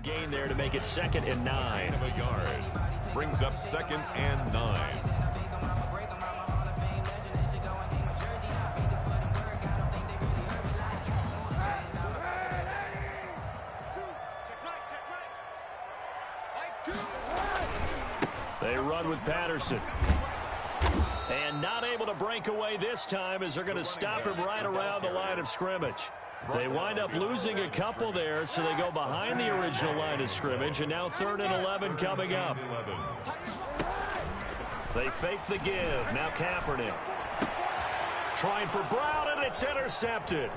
gain there to make it 2nd and 9. Of a yard. Brings up 2nd and 9. They run with Patterson. And not able to break away this time as they're going to stop him right around the line of scrimmage. They wind up losing a couple there, so they go behind the original line of scrimmage, and now 3rd and 11 coming up. They fake the give. Now Kaepernick. Trying for Brown, and it's intercepted.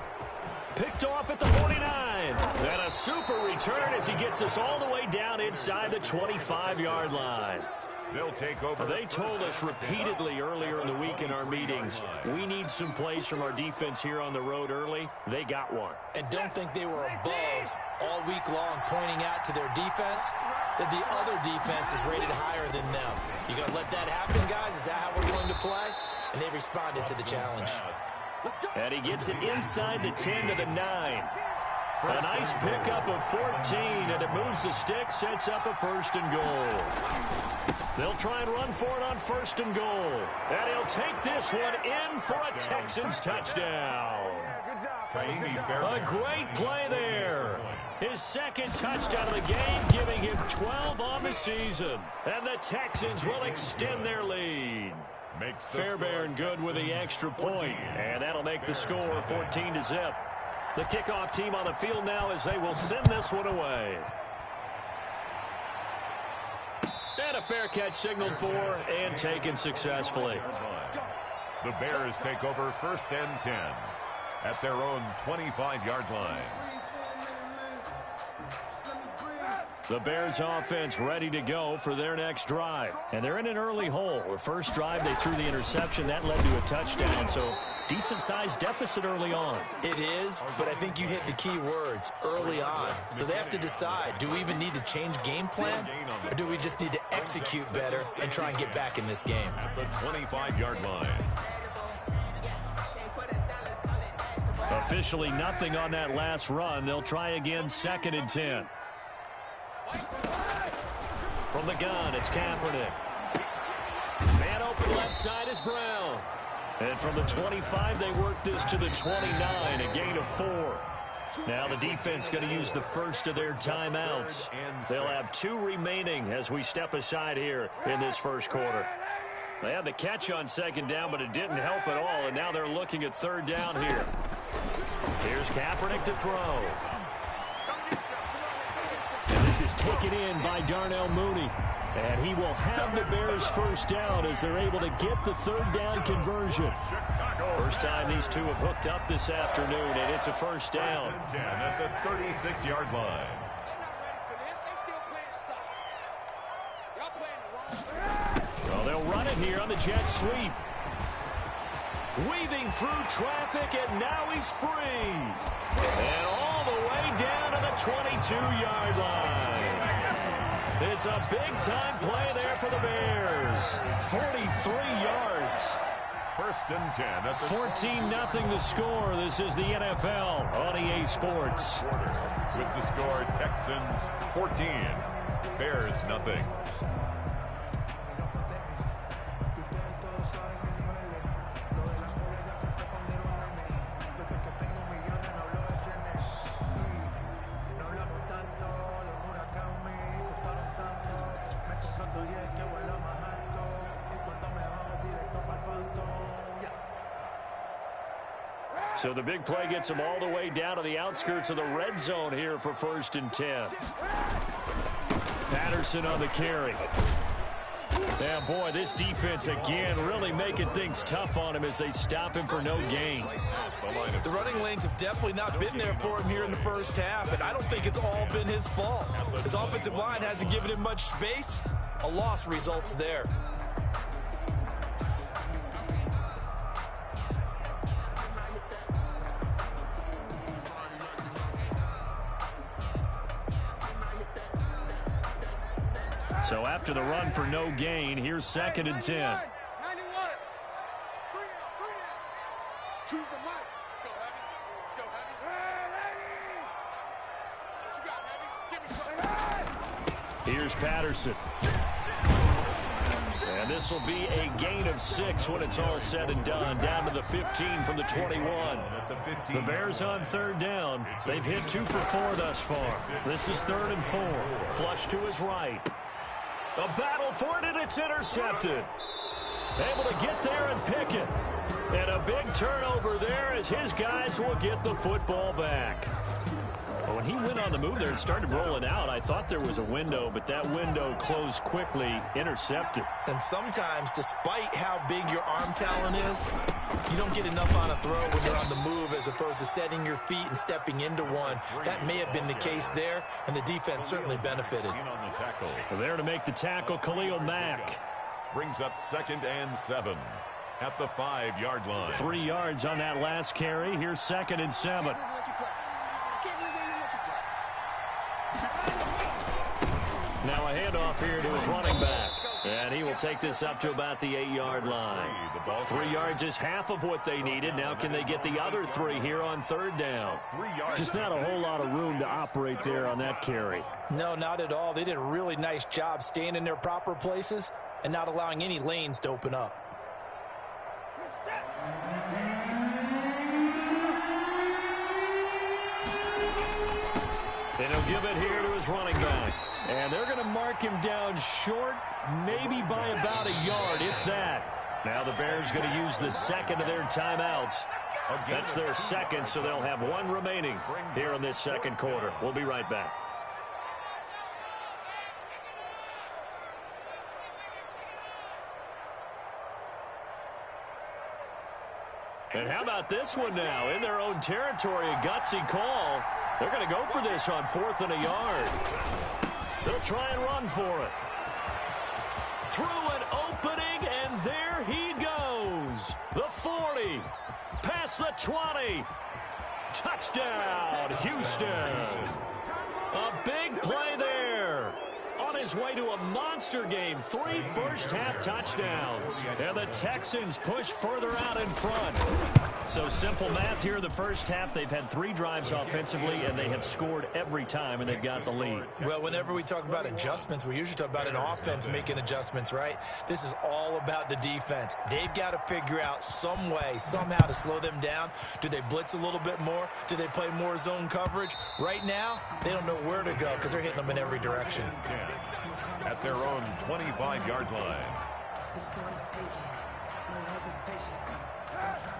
Picked off at the 49. And a super return as he gets us all the way down inside the 25-yard line. They'll take over. They told us repeatedly earlier in the week in our meetings, we need some plays from our defense here on the road early. They got one. And don't think they were above all week long, pointing out to their defense that the other defense is rated higher than them. You going to let that happen, guys? Is that how we're going to play? And they responded to the challenge. And he gets it inside the 10 to the 9. A nice pickup of 14, and it moves the stick, sets up a 1st and goal. They'll try and run for it on 1st and goal. And he'll take this one in for a Texans touchdown. A great play there. His 2nd touchdown of the game, giving him 12 on the season. And the Texans will extend their lead. Fairbairn good with the extra point, and that'll make the score 14-0. The kickoff team on the field now as they will send this one away. And a fair catch signaled for and taken successfully. The Bears take over 1st and 10 at their own 25-yard line. The Bears offense ready to go for their next drive. And they're in an early hole. The first drive, they threw the interception. That led to a touchdown. So decent-sized deficit early on. It is, but I think you hit the key words, early on. So they have to decide, do we even need to change game plan? Or do we just need to execute better and try and get back in this game? At the 25-yard line. Officially nothing on that last run. They'll try again 2nd and 10. From the gun, it's Kaepernick. Man open left side is Brown. And from the 25, they work this to the 29, a gain of 4. Now the defense going to use the first of their timeouts. They'll have 2 remaining as we step aside here in this first quarter. They had the catch on 2nd down, but it didn't help at all, and now they're looking at 3rd down here. Here's Kaepernick to throw. This is taken in by Darnell Mooney. And he will have the Bears first down as they're able to get the 3rd down conversion. First time these two have hooked up this afternoon, and it's a first down. 10 at the 36-yard line. Well, they'll run it here on the jet sweep. Weaving through traffic, and now he's free. And all the way down to the 22-yard line. It's a big-time play there for the Bears. 43 yards. 1st and 10. At the 14-0 the score. This is the NFL on EA Sports. With the score, Texans 14, Bears nothing. So the big play gets them all the way down to the outskirts of the red zone here for 1st and 10. Patterson on the carry. Yeah, boy, this defense again really making things tough on him as they stop him for no gain. The running lanes have definitely not been there for him here in the first half, and I don't think it's all been his fault. His offensive line hasn't given him much space. A loss results there. So after the run for no gain, here's 2nd and 10. Here's Patterson. And this will be a gain of 6 when it's all said and done. Down to the 15 from the 21. The Bears on third down. They've hit 2 for 4 thus far. This is 3rd and 4. Flush to his right. A battle for it, and it's intercepted. Able to get there and pick it. And a big turnover there as his guys will get the football back. When he went on the move there and started rolling out, I thought there was a window, but that window closed quickly, intercepted. And sometimes, despite how big your arm talent is, you don't get enough on a throw when you're on the move as opposed to setting your feet and stepping into one. That may have been the case there, and the defense certainly benefited. There to make the tackle, Khalil Mack. Brings up 2nd and 7 at the 5-yard line. 3 yards on that last carry. Here's 2nd and 7. Now a handoff here to his running back. And he will take this up to about the 8-yard line. 3 yards is half of what they needed. Now can they get the other 3 here on 3rd down? Just not a whole lot of room to operate there on that carry. No, not at all. They did a really nice job staying in their proper places and not allowing any lanes to open up. And he'll give it here to his running back. And they're going to mark him down short, maybe by about a yard, if that. Now the Bears going to use the 2nd of their timeouts. That's their 2nd, so they'll have 1 remaining here in this 2nd quarter. We'll be right back. And how about this one now? In their own territory, a gutsy call. They're going to go for this on 4th and a yard. They'll try and run for it. Through an opening, and there he goes. The 40. Past the 20. Touchdown, Houston. A big play there. On his way to a monster game. 3 first-half touchdowns. And the Texans push further out in front. So simple math here in the first half. They've had 3 drives offensively, and they have scored every time, and they've got the lead. Well, whenever we talk about adjustments, we usually talk about an offense making adjustments, right? This is all about the defense. They've got to figure out some way, somehow to slow them down. Do they blitz a little bit more? Do they play more zone coverage? Right now, they don't know where to go because they're hitting them in every direction. At their own 25-yard line.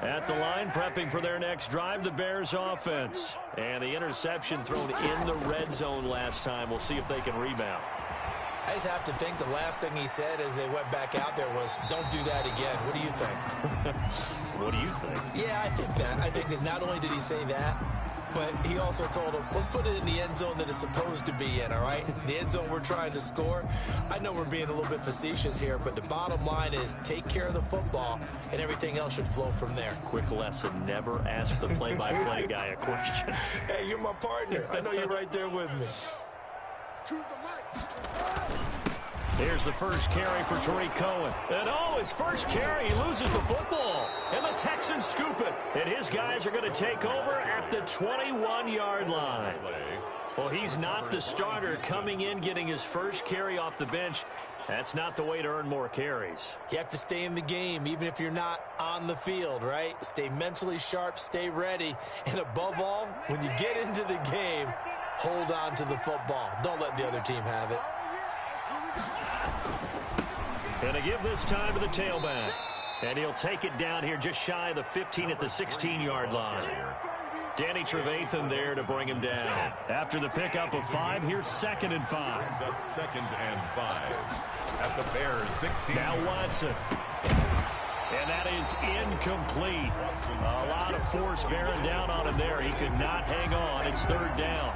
At the line, prepping for their next drive, the Bears offense. And the interception thrown in the red zone last time. We'll see if they can rebound. I just have to think the last thing he said as they went back out there was, don't do that again. What do you think? What do you think? Yeah, I think that. I think that not only did he say that, but he also told him, let's put it in the end zone that it's supposed to be in, all right? The end zone we're trying to score. I know we're being a little bit facetious here, but the bottom line is take care of the football, and everything else should flow from there. Quick lesson, never ask the play-by-play guy a question. Hey, you're my partner. I know you're right there with me. Here's the first carry for Tariq Cohen. And his first carry, he loses the football. And the Texans scoop it. And his guys are going to take over at the 21-yard line. Well, he's not the starter coming in, getting his first carry off the bench. That's not the way to earn more carries. You have to stay in the game, even if you're not on the field, right? Stay mentally sharp, stay ready. And above all, when you get into the game, hold on to the football. Don't let the other team have it. Going to give this time to the tailback. And he'll take it down here just shy of the 15 at the 16-yard line. Danny Trevathan there to bring him down. After the pickup of 5, here's 2nd and 5. Brings up 2nd and 5 at the Bears 16. Now Watson. And that is incomplete. A lot of force bearing down on him there. He could not hang on. It's 3rd down.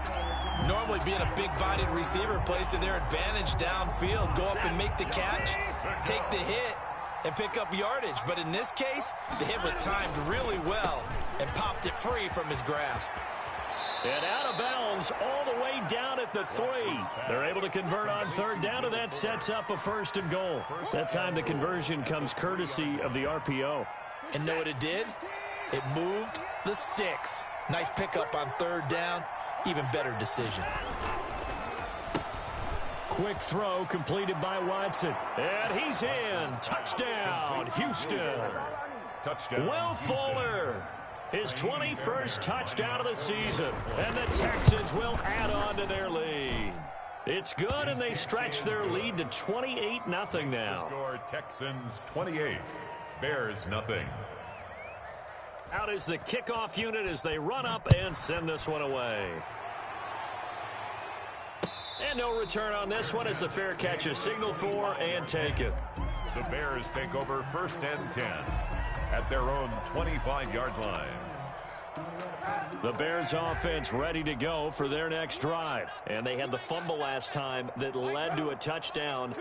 Normally being a big-bodied receiver plays to their advantage downfield. Go up and make the catch, take the hit, and pick up yardage. But in this case, the hit was timed really well and popped it free from his grasp. And out of bounds all the way down at the 3. They're able to convert on 3rd down, and that sets up a 1st and goal. That time the conversion comes courtesy of the RPO. And know what it did? It moved the sticks. Nice pickup on 3rd down. even better decision. Quick throw completed by Watson. And he's in. Touchdown, Houston. Touchdown. Will Fuller, his 21st touchdown of the season. And the Texans will add on to their lead. It's good, and they stretch their lead to 28-0 now. Score Texans 28, Bears nothing. Out is the kickoff unit as they run up and send this one away. And no return on this one as the fair catch is signaled for and taken. The Bears take over 1st and 10 at their own 25-yard line. The Bears offense ready to go for their next drive. And they had the fumble last time that led to a touchdown.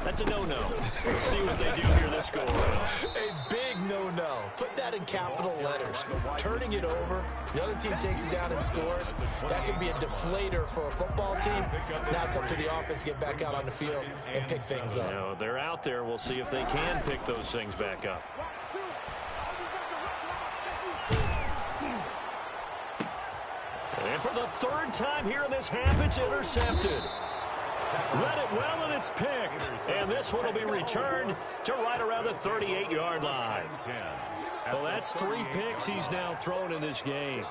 That's a no-no. We'll see what they do here this go-around. A big no-no. Put that in capital letters. Turning it over, the other team takes it down and scores. That can be a deflator for a football team. Now it's up to the offense to get back out on the field and pick things up. You know, they're out there. We'll see if they can pick those things back up. And for the 3rd time here in this half, it's intercepted. Read it well, and it's picked. And this one will be returned to right around the 38-yard line. Well, that's 3 picks he's now thrown in this game.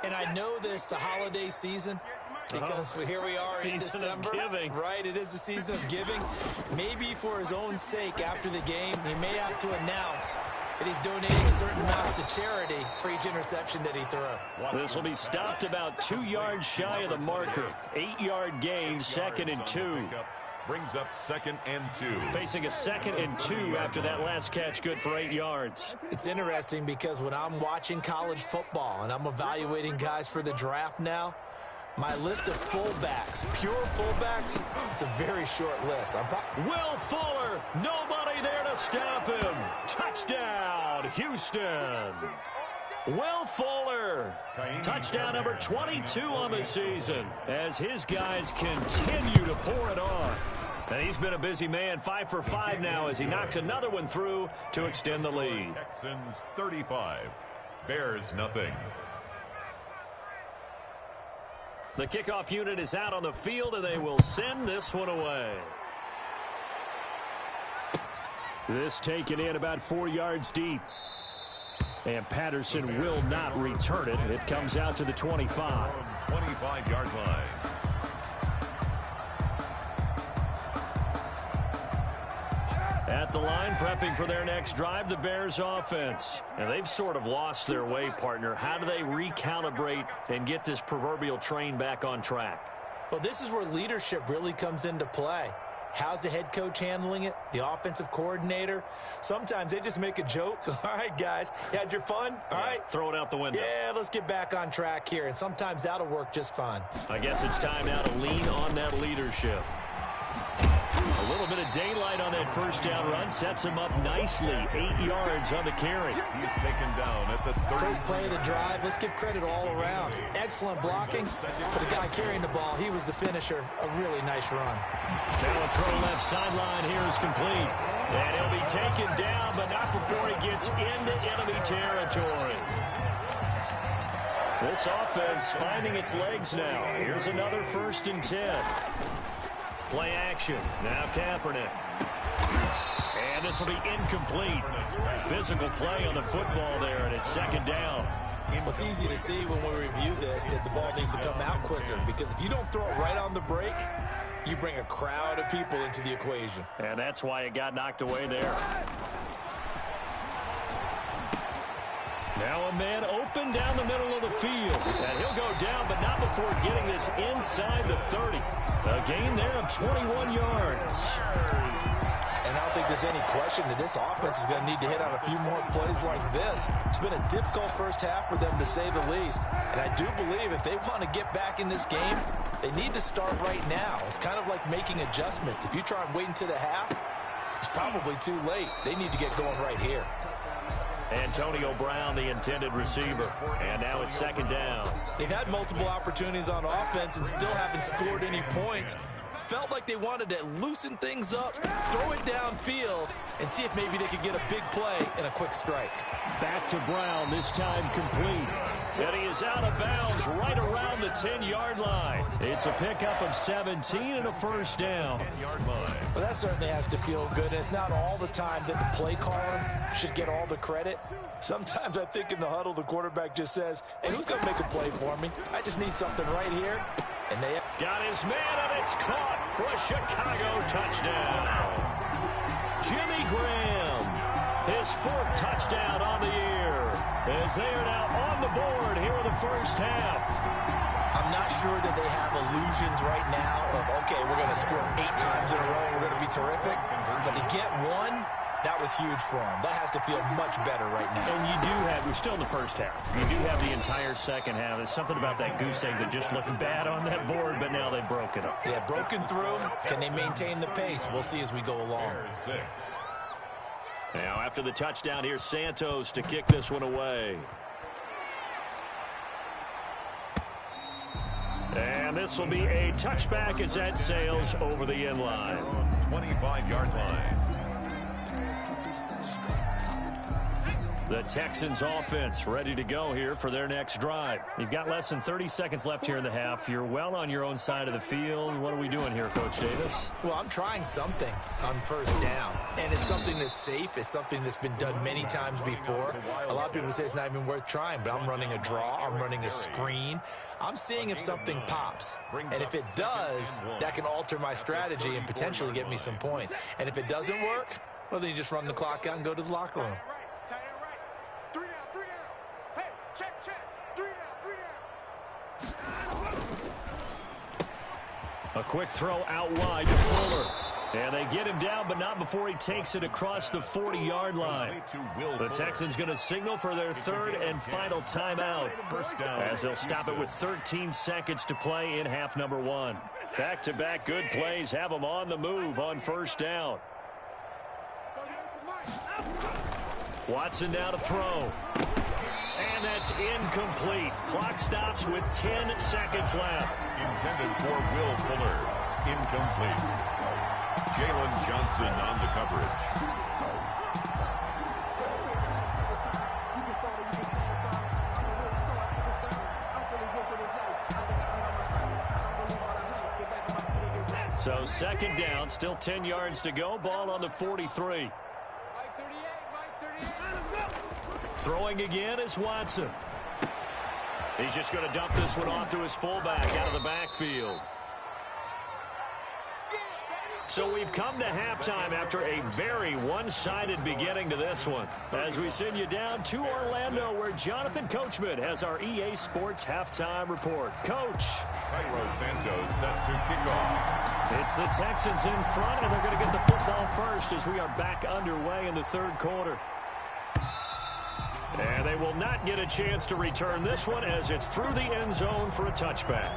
And I know this, the holiday season, because here we are in December. Right, it is the season of giving. Maybe for his own sake after the game, he may have to announce that he's donating certain amounts to charity for each interception that he threw. This will be stopped about 2 yards shy of the marker. 8-yard gain, 2nd and 2. Brings up 2nd and 2. Facing a 2nd and 2 after that last catch, good for 8 yards. It's interesting because when I'm watching college football and I'm evaluating guys for the draft now, my list of fullbacks, pure fullbacks, it's a very short list. Will Fuller, nobody there to stop him. Touchdown, Houston. Will Fuller, touchdown number 22 on the season as his guys continue to pour it on. And he's been a busy man, 5 for 5 now as he knocks another one through to extend the lead. Texans 35, Bears nothing. The kickoff unit is out on the field, and they will send this one away. This taken in about 4 yards deep. And Patterson will not return it. It comes out to the 25. 25-yard line. At the line, prepping for their next drive, the Bears offense. And they've sort of lost their way, partner. How do they recalibrate and get this proverbial train back on track? Well, this is where leadership really comes into play. How's the head coach handling it? The offensive coordinator? Sometimes they just make a joke. All right, guys, you had your fun? All right. Throw it out the window. Yeah, let's get back on track here. And sometimes that'll work just fine. I guess it's time now to lean on that leadership. A little bit of daylight on that first down run sets him up nicely. 8 yards on the carry. He's taken down at the 30. First play of the drive. Let's give credit all around. Excellent blocking. For the guy carrying the ball, he was the finisher. A really nice run. Now a throw left sideline here is complete. And he'll be taken down, but not before he gets into enemy territory. This offense finding its legs now. Here's another 1st and 10. Play action. Now Kaepernick. And this will be incomplete. Physical play on the football there, and it's 2nd down. Well, it's easy to see when we review this that the ball needs to come out quicker, because if you don't throw it right on the break, you bring a crowd of people into the equation. And that's why it got knocked away there. Now a man open down the middle of the field. And he'll go down, but not before getting this inside the 30. A gain there of 21 yards. And I don't think there's any question that this offense is going to need to hit on a few more plays like this. It's been a difficult first half for them, to say the least. And I do believe if they want to get back in this game, they need to start right now. It's kind of like making adjustments. If you try and wait until the half, it's probably too late. They need to get going right here. Antonio Brown, the intended receiver. And now it's 2nd down. They've had multiple opportunities on offense and still haven't scored any points. felt like they wanted to loosen things up, throw it downfield, and see if maybe they could get a big play and a quick strike. Back to Brown, this time complete. And he is out of bounds right around the 10-yard line. It's a pickup of 17 and a first down. 10-yard line. Well, that certainly has to feel good. And it's not all the time that the play caller should get all the credit. Sometimes I think in the huddle, the quarterback just says, hey, who's going to make a play for me? I just need something right here. And they got his man, and it's caught for a Chicago touchdown. Jimmy Graham, his 4th touchdown on the year, as they are now on the board here in the first half. I'm not sure that they have illusions right now of, okay, we're going to score 8 times in a row, we're going to be terrific. But to get one, that was huge for them. That has to feel much better right now. And you do have, we're still in the first half. You do have the entire second half. There's something about that goose egg that just looked bad on that board, but now they broke it up. Yeah, broken through. Can they maintain the pace? We'll see as we go along. Now, after the touchdown, here's Santos to kick this one away. And this will be a touchback as that sails over the end line. 25-yard line. The Texans offense ready to go here for their next drive. You've got less than 30 seconds left here in the half. You're well on your own side of the field. What are we doing here, Coach Davis? Well, I'm trying something on first down. And it's something that's safe. It's something that's been done many times before. A lot of people say it's not even worth trying, but I'm running a draw. I'm running a screen. I'm seeing if something pops. And if it does, that can alter my strategy and potentially get me some points. And if it doesn't work, well, then you just run the clock out and go to the locker room. A quick throw out wide to Fuller. And they get him down, but not before he takes it across the 40-yard line. The Texans going to signal for their 3rd and final timeout, as they'll stop it with 13 seconds to play in half number 1. Back-to-back good plays have them on the move on first down. Watson now to throw. And that's incomplete. Clock stops with 10 seconds left. Intended for Will Fuller. Incomplete. Jalen Johnson on the coverage. So second down, still 10 yards to go. Ball on the 43. Throwing again is Watson. He's just going to dump this one off to his fullback out of the backfield. So we've come to halftime after a very one-sided beginning to this one, as we send you down to Orlando, where Jonathan Coachman has our EA Sports halftime report. Coach. Cairo Santos set to kick off. It's the Texans in front, and they're going to get the football first as we are back underway in the 3rd quarter. And they will not get a chance to return this one as it's through the end zone for a touchback.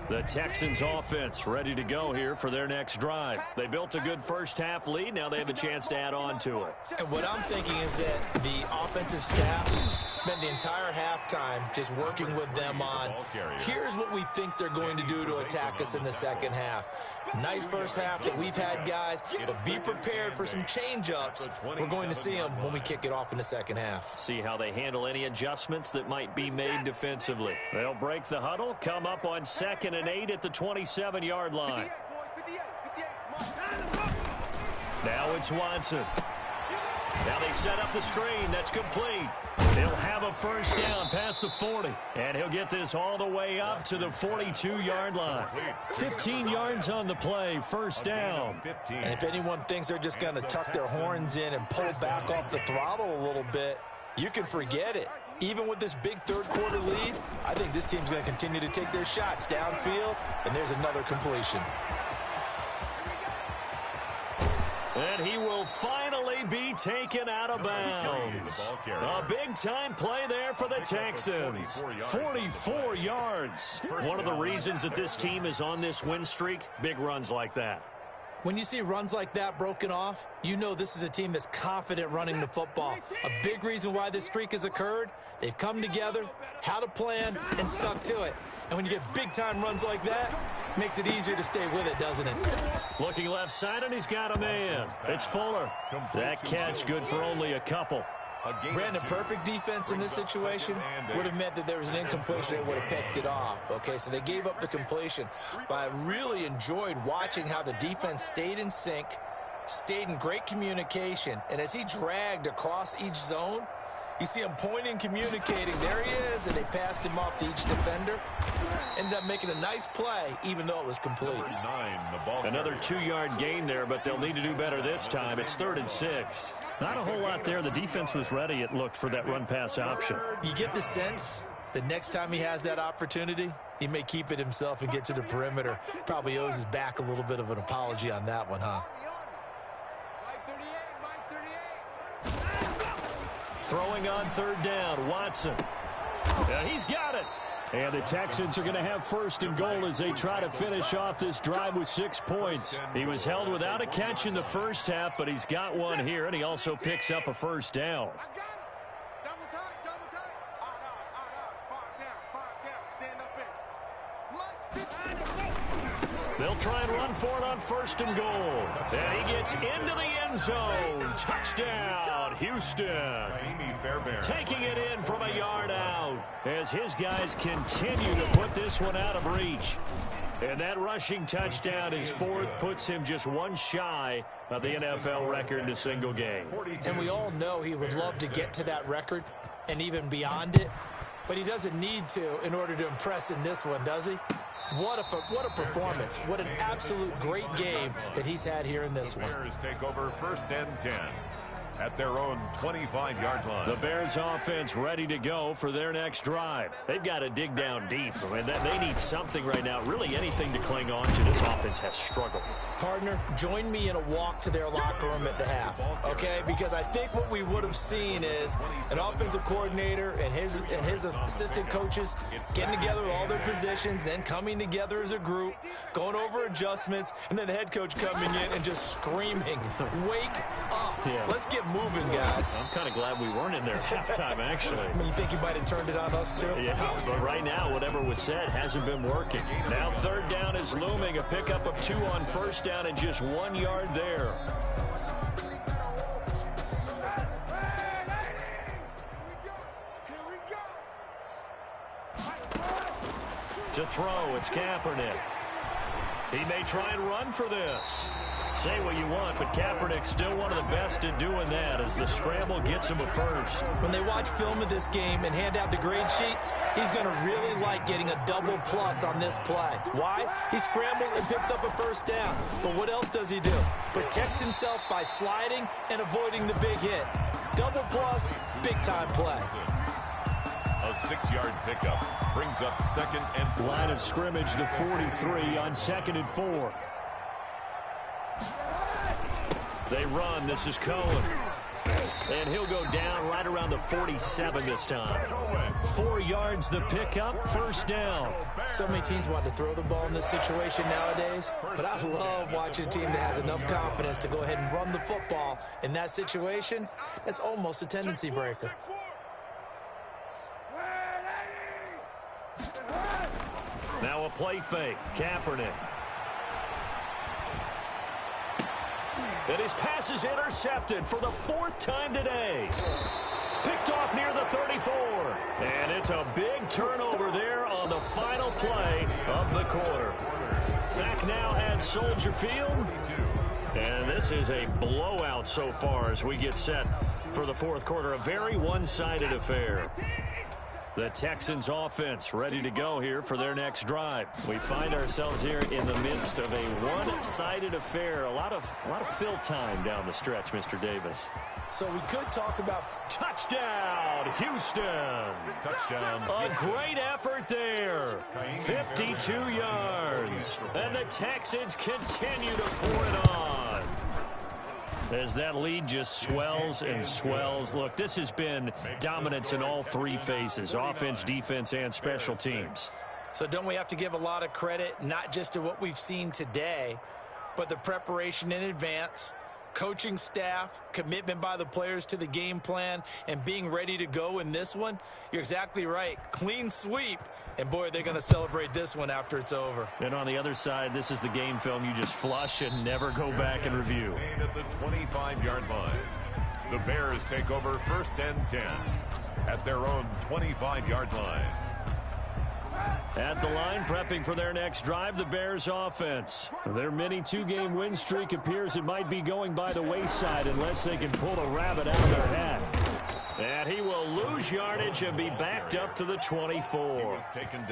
The Texans offense ready to go here for their next drive. They built a good first half lead. Now they have a chance to add on to it. And what I'm thinking is that the offensive staff spent the entire halftime just working with them on, here's what we think they're going to do to attack us in the second half. Nice first half that we've had, guys, but be prepared for some change-ups. We're going to see them when we kick it off in the second half. See how they handle any adjustments that might be made defensively. They'll break the huddle, come up on 2nd and 8 at the 27-yard line. Now it's Watson. Now they set up the screen. That's complete. They'll have a first down past the 40. And he'll get this all the way up to the 42-yard line. 15 yards on the play, first down. And if anyone thinks they're just going to tuck their horns in and pull back off the throttle a little bit, you can forget it. Even with this big 3rd quarter lead, I think this team's going to continue to take their shots downfield, and there's another completion. And he will finally be taken out of bounds. A big-time play there for the Texans. 44 yards. One of the reasons that this team is on this win streak, big runs like that. When you see runs like that broken off, you know this is a team that's confident running the football. A big reason why this streak has occurred, they've come together, had a plan, and stuck to it. And when you get big-time runs like that, it makes it easier to stay with it, doesn't it? Looking left side, and he's got a man. It's Fuller. That catch good for only a couple. Brandon, perfect defense in this situation would have meant that there was an incompletion that would have picked it off. Okay, so they gave up the completion. But I really enjoyed watching how the defense stayed in sync, stayed in great communication, and as he dragged across each zone, you see him pointing, communicating. There he is, and they passed him off to each defender. Ended up making a nice play, even though it was complete. Another 2-yard gain there, but they'll need to do better this time. It's 3rd and 6. Not a whole lot there. The defense was ready, it looked, for that run-pass option. You get the sense that next time he has that opportunity, he may keep it himself and get to the perimeter. Probably owes his back a little bit of an apology on that one, huh? Throwing on 3rd down, Watson. He's got it. And the Texans are going to have 1st and goal as they try to finish off this drive with 6 points. He was held without a catch in the first half, but he's got one here, and he also picks up a 1st down. They'll try and run for it on 1st and goal. And he gets into the end zone. Touchdown, Houston. Taking it in from a yard out as his guys continue to put this one out of reach. And that rushing touchdown is 4th, puts him just one shy of the NFL record in a single game. And we all know he would love to get to that record and even beyond it, but he doesn't need to in order to impress in this one, does he? What a performance. What an absolute great game that he's had here in this one. The Bears take over 1st and 10 at their own 25-yard line. The Bears offense ready to go for their next drive. They've got to dig down deep. I mean, they need something right now, really anything to cling on to. This offense has struggled. Partner, join me in a walk to their locker room at the half, okay? Because I think what we would have seen is an offensive coordinator and his assistant coaches getting together with all their positions, then coming together as a group, going over adjustments, and then the head coach coming in and just screaming, "Wake up. Yeah. Let's get moving, guys." I'm kind of glad we weren't in there at halftime, actually. You think you might have turned it on us, too? Yeah, but right now, whatever was said hasn't been working. Now 3rd down is looming. A pickup of 2 on 1st down and just 1 yard there. To throw, it's Kaepernick. He may try and run for this. Say what you want, but Kaepernick's still one of the best at doing that as the scramble gets him a 1st. When they watch film of this game and hand out the grade sheets, he's going to really like getting a double plus on this play. Why? He scrambles and picks up a 1st down. But what else does he do? Protects himself by sliding and avoiding the big hit. Double plus, big-time play. A 6-yard pickup brings up 2nd and 4. Line of scrimmage, the 43 on 2nd and 4. They run. This is Cohen. And he'll go down right around the 47 this time. 4 yards the pickup, 1st down. So many teams want to throw the ball in this situation nowadays, but I love watching a team that has enough confidence to go ahead and run the football. In that situation, that's almost a tendency breaker. Now a play fake. Kaepernick. And his pass is intercepted for the 4th time today. Picked off near the 34. And it's a big turnover there on the final play of the quarter. Back now at Soldier Field. And this is a blowout so far as we get set for the 4th quarter. A very one-sided affair. The Texans offense ready to go here for their next drive. We find ourselves here in the midst of a one-sided affair. A lot of fill time down the stretch, Mr. Davis. So we could talk about touchdown, Houston. Touchdown. A great effort there. 52 yards. And the Texans continue to pour it on. As that lead just swells and swells. Look, this has been dominance in all 3 phases, offense, defense, and special teams. So don't we have to give a lot of credit, not just to what we've seen today, but the preparation in advance, coaching staff, commitment by the players to the game plan, and being ready to go in this one, you're exactly right. Clean sweep, and boy, they're going to celebrate this one after it's over. And on the other side, this is the game film you just flush and never go back and review. At the 25-yard line, the Bears take over 1st and 10 at their own 25-yard line. At the line, prepping for their next drive, the Bears offense. Their mini two-game win streak appears it might be going by the wayside unless they can pull a rabbit out of their hat. And he will lose yardage and be backed up to the 24.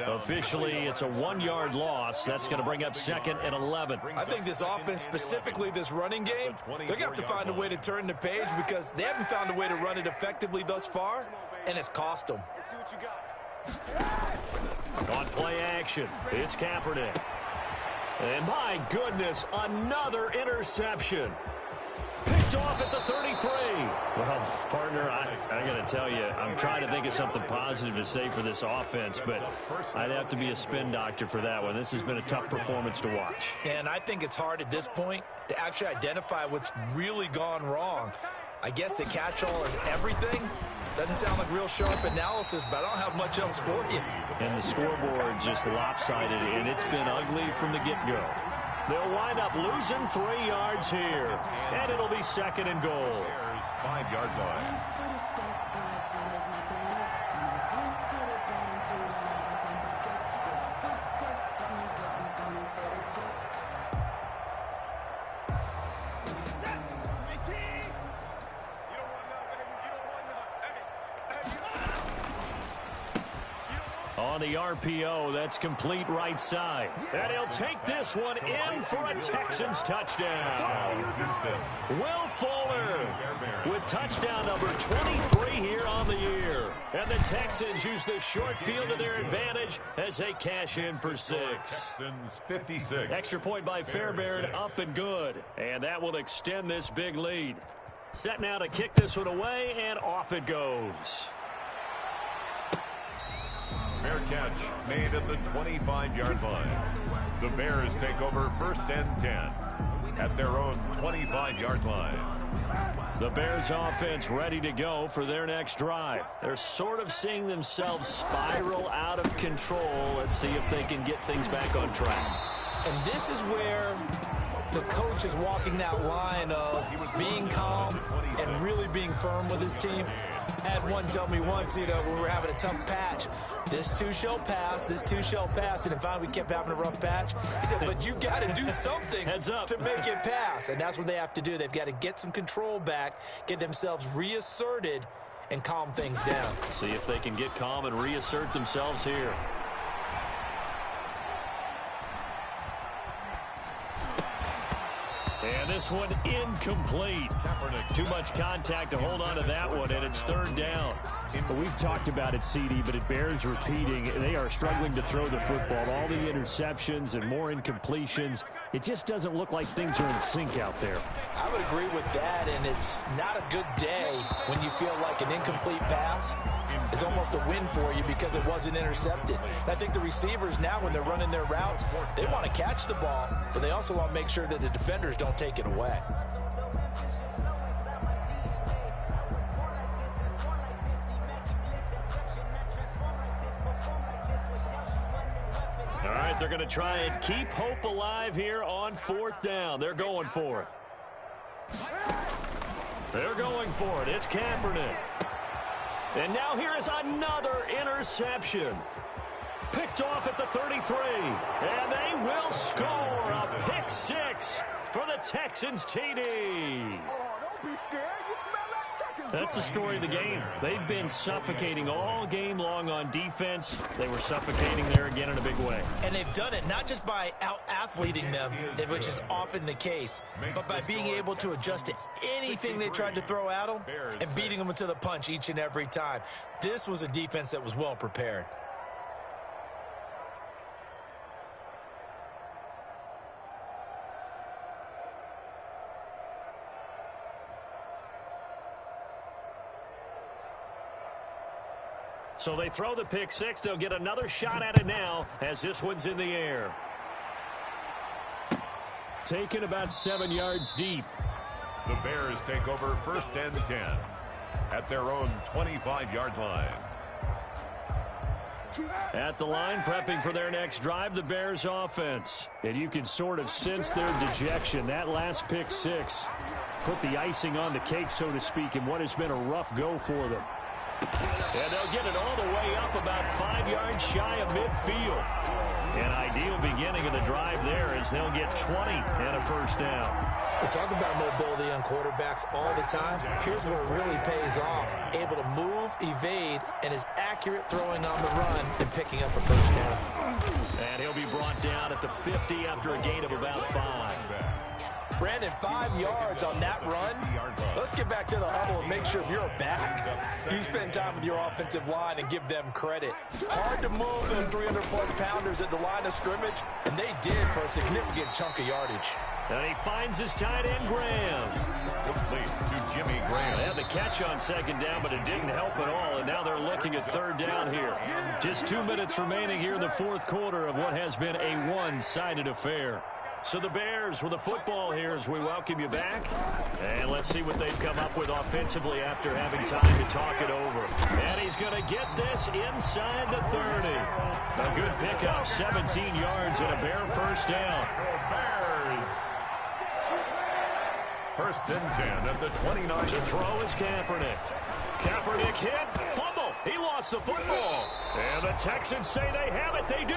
Officially, it's a 1-yard loss. That's going to bring up 2nd and 11. I think this offense, specifically this running game, they're going to have to find a way to turn the page because they haven't found a way to run it effectively thus far, and it's cost them. On play action, it's Kaepernick. And my goodness, another interception. Picked off at the 33. Well, partner, I got to tell you, I'm trying to think of something positive to say for this offense, but I'd have to be a spin doctor for that one. This has been a tough performance to watch. And I think it's hard at this point to actually identify what's really gone wrong. I guess the catch-all is everything. Doesn't sound like real sharp analysis, but I don't have much else for you. And the scoreboard just lopsided, and it's been ugly from the get-go. They'll wind up losing 3 yards here, and it'll be 2nd and goal. 5-yard line. On the RPO, that's complete right side. And he'll take this one in for a Texans touchdown. Will Fuller with touchdown number 23 here on the year. And the Texans use the short field to their advantage as they cash in for 6. Texans 56. Extra point by Fairbairn, up and good. And that will extend this big lead. Set now to kick this one away, and off it goes. Fair catch made at the 25-yard line. The Bears take over 1st and 10 at their own 25-yard line. The Bears offense ready to go for their next drive. They're sort of seeing themselves spiral out of control. Let's see if they can get things back on track. And this is where the coach is walking that line of being calm and really being firm with his team. I had one tell me once, when we were having a tough patch, this too shall pass, this too shall pass, and finally we kept having a rough patch. He said, but you got to do something to make it pass, and that's what they have to do. They've got to get some control back, get themselves reasserted, and calm things down. See if they can get calm and reassert themselves here. And this one incomplete. Too much contact to hold on to that one, and it's 3rd down. We've talked about it, CD, but it bears repeating. They are struggling to throw the football. All the interceptions and more incompletions. It just doesn't look like things are in sync out there. I would agree with that, and it's not a good day when you feel like an incomplete pass is almost a win for you because it wasn't intercepted. I think the receivers now, when they're running their routes, they want to catch the ball, but they also want to make sure that the defenders don't take it away. All right, they're going to try and keep hope alive here on 4th down. They're going for it. They're going for it. It's Kaepernick. And now here is another interception. Picked off at the 33. And they will score a pick 6 for the Texans TD. Don't be scared. You smell that chicken. That's the story of the game. They've been suffocating all game long on defense. They were suffocating there again in a big way. And they've done it not just by out-athleting them, which is often the case, but by being able to adjust to anything they tried to throw at them and beating them to the punch each and every time. This was a defense that was well prepared. So they throw the pick 6. They'll get another shot at it now as this one's in the air. taken about 7 yards deep. The Bears take over 1st and 10 at their own 25-yard line. At the line, prepping for their next drive, the Bears offense. And you can sort of sense their dejection. That last pick six put the icing on the cake, so to speak, in what has been a rough go for them. And they'll get it all the way up about 5 yards shy of midfield. An ideal beginning of the drive there as they'll get 20 and a first down. We talk about mobility on quarterbacks all the time. Here's where it really pays off. Able to move, evade, and is accurate throwing on the run and picking up a first down. And he'll be brought down at the 50 after a gain of about 5. Brandon, 5 yards on that run. Let's get back to the huddle and make sure if you're back, you spend time with your offensive line and give them credit. Hard to move those 300-plus pounders at the line of scrimmage, and they did for a significant chunk of yardage. And he finds his tight end, Graham. Complete to Jimmy Graham. They had the catch on 2nd down, but it didn't help at all, and now they're looking at 3rd down here. Just 2 minutes remaining here in the 4th quarter of what has been a one-sided affair. So the Bears with the football here as we welcome you back. And let's see what they've come up with offensively after having time to talk it over. And he's going to get this inside the 30. A good pickup, 17 yards and a Bear first down. Bears. 1st and 10 at the 29. To throw is Kaepernick. Kaepernick hit, fumble. He lost the football. And the Texans say they have it. They do.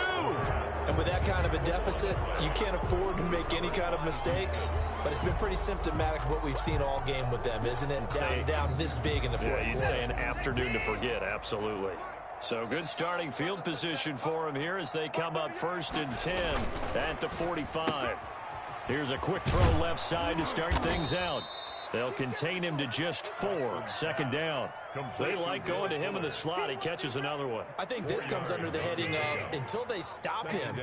And with that kind of a deficit, you can't afford to make any kind of mistakes. But it's been pretty symptomatic of what we've seen all game with them, isn't it? Down this big in the 4th quarter. You'd say an afternoon to forget, absolutely. So good starting field position for them here as they come up 1st and 10 at the 45. Here's a quick throw left side to start things out. They'll contain him to just 4. 2nd down. They like going to him in the slot. He catches another one. I think this comes under the heading of until they stop him,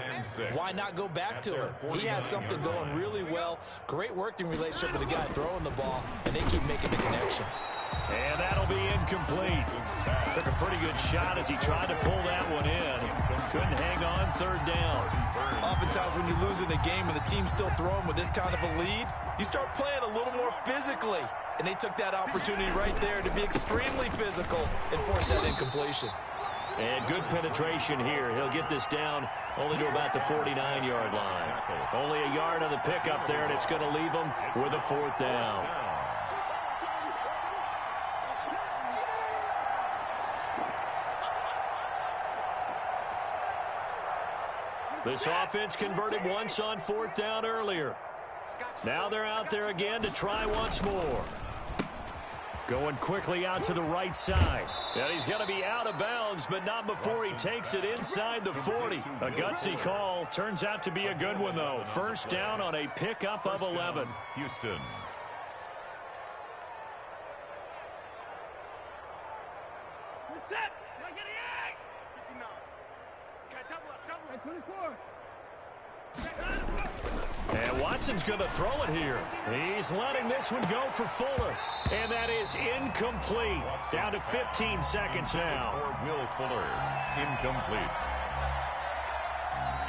why not go back to him? He has something going really well. Great working relationship with the guy throwing the ball, and they keep making the connection. And that'll be incomplete. Took a pretty good shot as he tried to pull that one in. Couldn't hang on 3rd down. Oftentimes when you're losing a game and the team's still throwing with this kind of a lead, you start playing a little more physically. And they took that opportunity right there to be extremely physical and force that incompletion. And good penetration here. He'll get this down only to about the 49-yard line. Only a yard on the pickup there, and it's going to leave him with a 4th down. This offense converted once on 4th down earlier. Now they're out there again to try once more. Going quickly out to the right side. And he's going to be out of bounds, but not before he takes it inside the 40. A gutsy call. Turns out to be a good one, though. 1st down on a pickup of 11. Houston. And Watson's going to throw it here. He's letting this one go for Fuller. And that is incomplete. Down to 15 seconds now. For Will Fuller. Incomplete.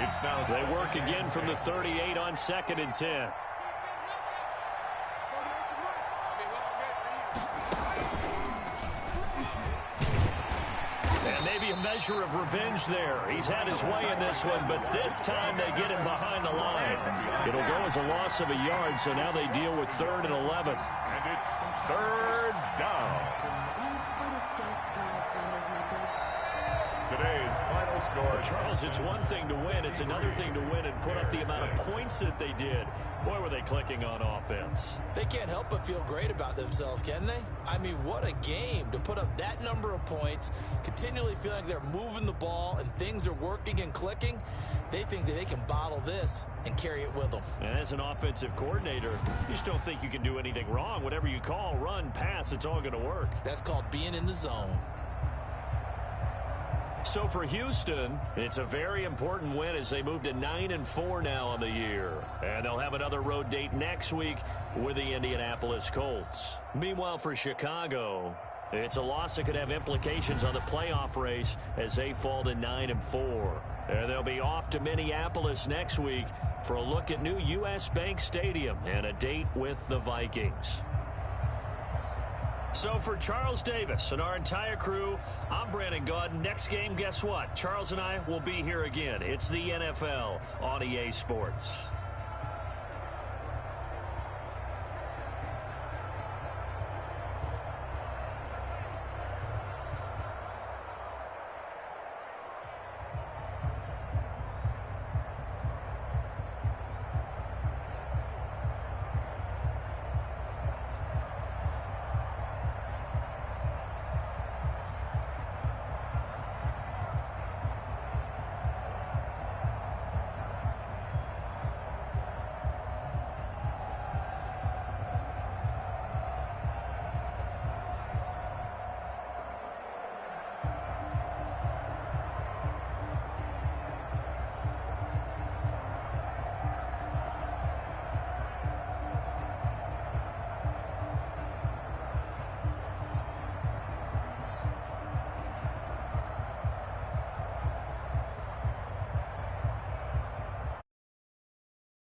It's now they work again from the 38 on 2nd and 10. And maybe a measure of revenge there. He's had his way in this one, but this time they get him behind the line. It'll go as a loss of a yard, so now they deal with 3rd and 11. And it's 3rd down. Today's final score. Charles, it's one thing to win. It's another thing to win and put up the amount of points that they did. Boy, were they clicking on offense. They can't help but feel great about themselves, can they? I mean, what a game to put up that number of points, continually feeling like they're moving the ball and things are working and clicking. They think that they can bottle this and carry it with them. And as an offensive coordinator, you just don't think you can do anything wrong. Whatever you call, run, pass, it's all going to work. That's called being in the zone. So for Houston, it's a very important win as they move to 9-4 now on the year. And they'll have another road date next week with the Indianapolis Colts. Meanwhile, for Chicago, It's a loss that could have implications on the playoff race as they fall to 9-4. And they'll be off to Minneapolis next week for a look at new U.S. Bank Stadium and a date with the Vikings. So for Charles Davis and our entire crew, I'm Brandon Gaudin. Next game, guess what? Charles and I will be here again. It's the NFL on EA Sports.